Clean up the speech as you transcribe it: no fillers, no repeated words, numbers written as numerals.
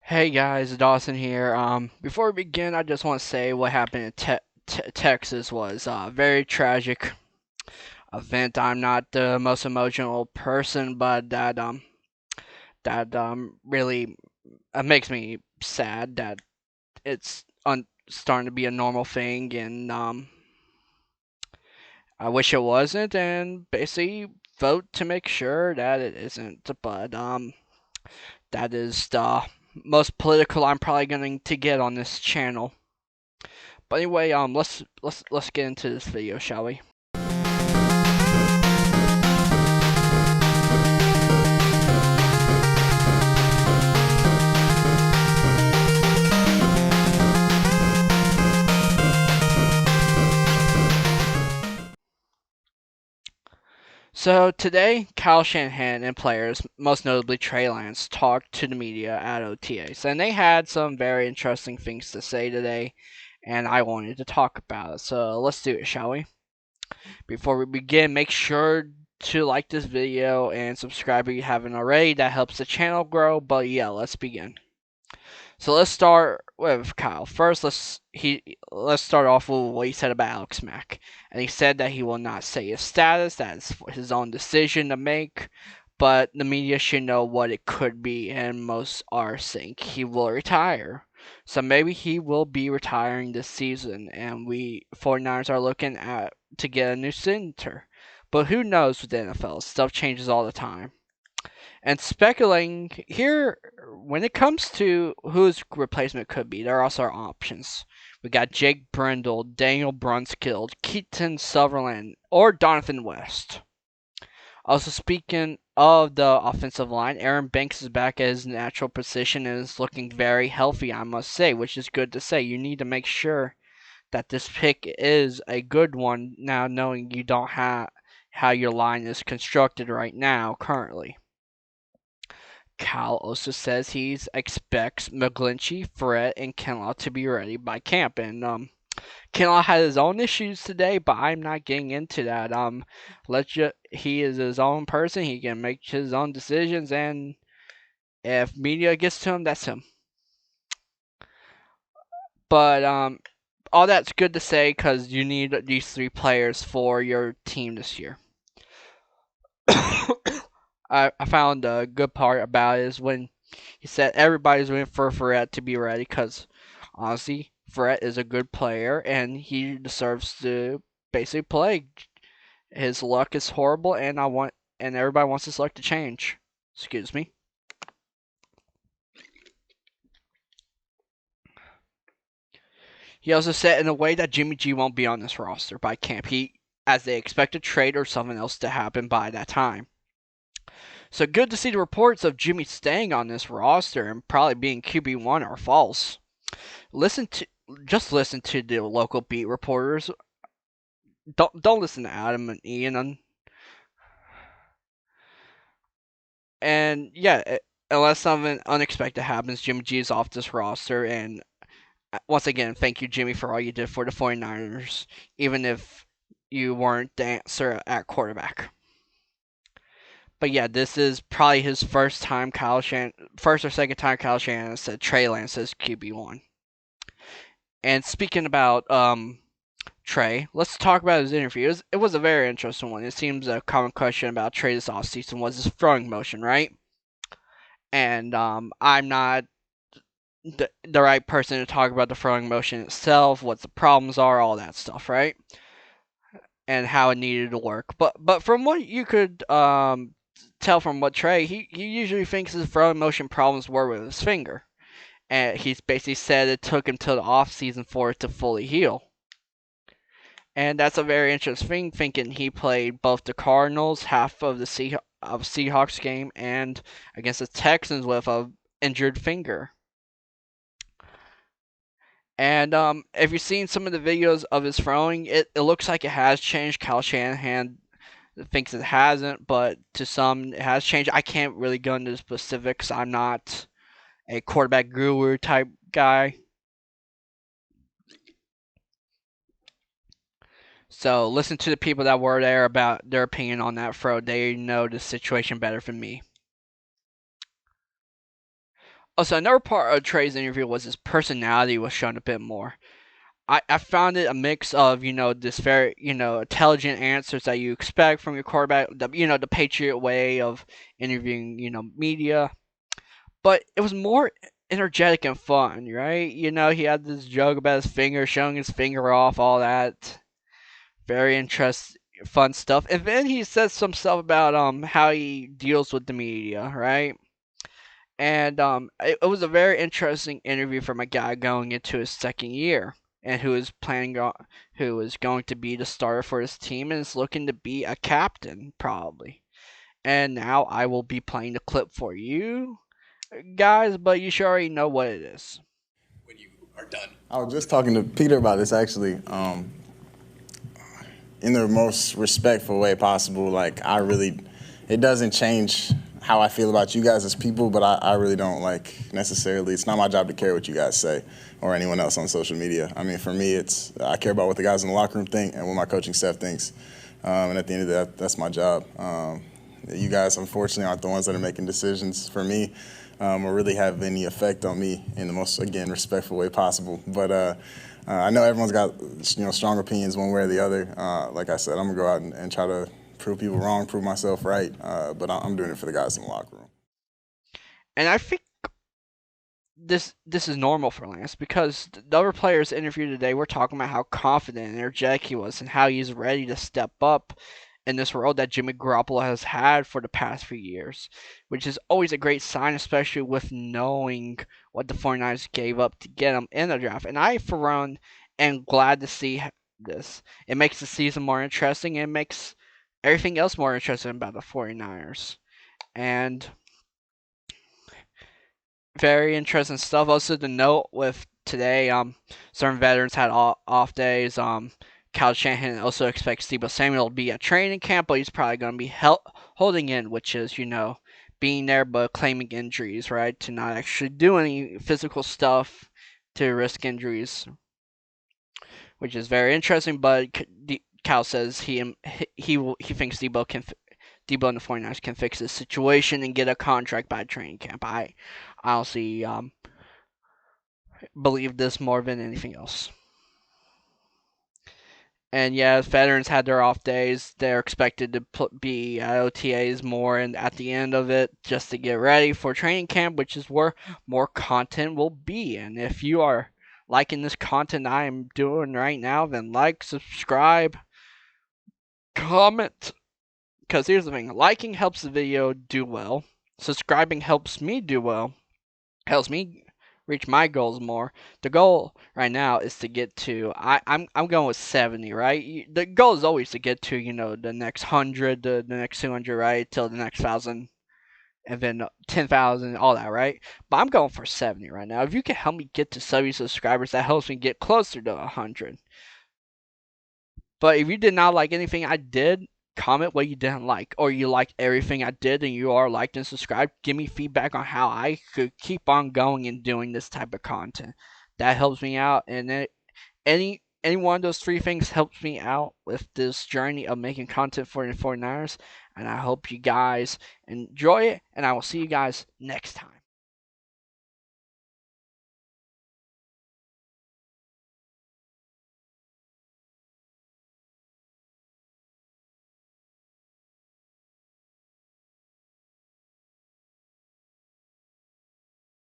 Hey guys, Dawson here. Before we begin, I just want to say what happened in Texas was a very tragic event. I'm not the most emotional person, but that really makes me sad that it's starting to be a normal thing, and I wish it wasn't, and basically vote to make sure that it isn't. But that is the most political I'm probably going to get on this channel. But anyway, let's get into this video, shall we? So today, Kyle Shanahan and players, most notably Trey Lance, talked to the media at OTAs, and they had some very interesting things to say today, and I wanted to talk about it. So let's do it, shall we? Before we begin, make sure to like this video and subscribe if you haven't already. That helps the channel grow. But yeah, let's begin. So let's start with Kyle. First, let's start off with what he said about Alex Mack, and he said that he will not say his status. That is his own decision to make, but the media should know what it could be, and most are saying he will retire. So maybe he will be retiring this season, and we 49ers are looking at to get a new center. But who knows with the NFL? Stuff changes all the time. And speculating here, when it comes to whose replacement could be, there also are options. We got Jake Brendel, Daniel Brunskill, Keaton Sutherland, or Donovan West. Also, speaking of the offensive line, Aaron Banks is back at his natural position and is looking very healthy, I must say, which is good to say. You need to make sure that this pick is a good one now, knowing you don't have how your line is constructed right now, currently. Cal also says he expects McGlinchey, Fred, and Kinlaw to be ready by camp. And Kinlaw had his own issues today, but I'm not getting into that. He is his own person. He can make his own decisions, and if media gets to him, that's him. But all that's good to say because you need these three players for your team this year. I found a good part about it is when he said everybody's waiting for Ferret to be ready because honestly, Ferret is a good player and he deserves to basically play. His luck is horrible, and everybody wants his luck to change. Excuse me. He also said in a way that Jimmy G won't be on this roster by camp. As they expect a trade or something else to happen by that time. So good to see the reports of Jimmy staying on this roster and probably being QB1 are false. Listen to just listen to the local beat reporters. Don't listen to Adam and Ian. And yeah, unless something unexpected happens, Jimmy G is off this roster. And once again, thank you, Jimmy, for all you did for the 49ers, even if you weren't the answer at quarterback. But yeah, this is probably his first or second time Kyle Shanahan said Trey Lance is QB1. And speaking about Trey, let's talk about his interview. It was a very interesting one. It seems a common question about Trey this offseason was his throwing motion, right? And I'm not the right person to talk about the throwing motion itself, what the problems are, all that stuff, right? And how it needed to work. But from what you could tell from what Trey, he usually thinks his throwing motion problems were with his finger. And he's basically said it took him till the offseason for it to fully heal. And that's a very interesting thing, thinking he played both the Cardinals, half of the Seahawks game, and against the Texans with a injured finger. And if you've seen some of the videos of his throwing, it looks like it has changed. Kyle Shanahan thinks it hasn't, but to some it has changed. I can't really go into the specifics. I'm not a quarterback guru type guy. So listen to the people that were there about their opinion on that throw. They know the situation better than me. Also, another part of Trey's interview was his personality was shown a bit more. I found it a mix of, this very, intelligent answers that you expect from your quarterback, the Patriot way of interviewing, media, but it was more energetic and fun, right? He had this joke about his finger, showing his finger off, all that. Very interesting, fun stuff. And then he says some stuff about how he deals with the media, right? And it was a very interesting interview from a guy going into his second year and who is going to be the starter for his team and is looking to be a captain probably. And now I will be playing the clip for you guys, but you should already know what it is. When you are done. I was just talking to Peter about this actually. In the most respectful way possible. Like, it doesn't change how I feel about you guys as people, but I really don't necessarily, it's not my job to care what you guys say or anyone else on social media. I mean, for me, I care about what the guys in the locker room think and what my coaching staff thinks. And at the end of the day, that's my job. You guys, unfortunately, aren't the ones that are making decisions for me or really have any effect on me in the most, again, respectful way possible. But I know everyone's got strong opinions one way or the other. Like I said, I'm gonna go out and try to prove people wrong, prove myself right. But I'm doing it for the guys in the locker room. And I think this is normal for Lance because the other players interviewed today were talking about how confident and energetic he was and how he's ready to step up in this role that Jimmy Garoppolo has had for the past few years, which is always a great sign, especially with knowing what the 49ers gave up to get him in the draft. And I, for one, am glad to see this. It makes the season more interesting and it makes everything else more interesting about the 49ers. And very interesting stuff. Also to note with today, certain veterans had off days. Kyle Shanahan also expects Deebo Samuel to be at training camp, but he's probably going to be holding in, which is, being there but claiming injuries, right? To not actually do any physical stuff to risk injuries, which is very interesting. But Cal says he thinks Deebo and the 49ers can fix this situation and get a contract by training camp. I honestly believe this more than anything else. And yeah, veterans had their off days. They're expected to be at OTAs more and at the end of it just to get ready for training camp, which is where more content will be. And if you are liking this content I am doing right now, then like, subscribe, comment. Because here's the thing, liking helps the video do well. Subscribing helps me do well. Helps me reach my goals more. The goal right now is to get to I'm going with 70, right? The goal is always to get to, the next 100, the next 200, right? Till the next 1,000 and then 10,000, all that, right? But I'm going for 70 right now. If you can help me get to 70 subscribers, that helps me get closer to 100. But if you did not like anything I did, comment what you didn't like, or you liked everything I did and you are liked and subscribed. Give me feedback on how I could keep on going and doing this type of content. That helps me out, and any one of those three things helps me out with this journey of making content for the 49ers. And I hope you guys enjoy it, and I will see you guys next time.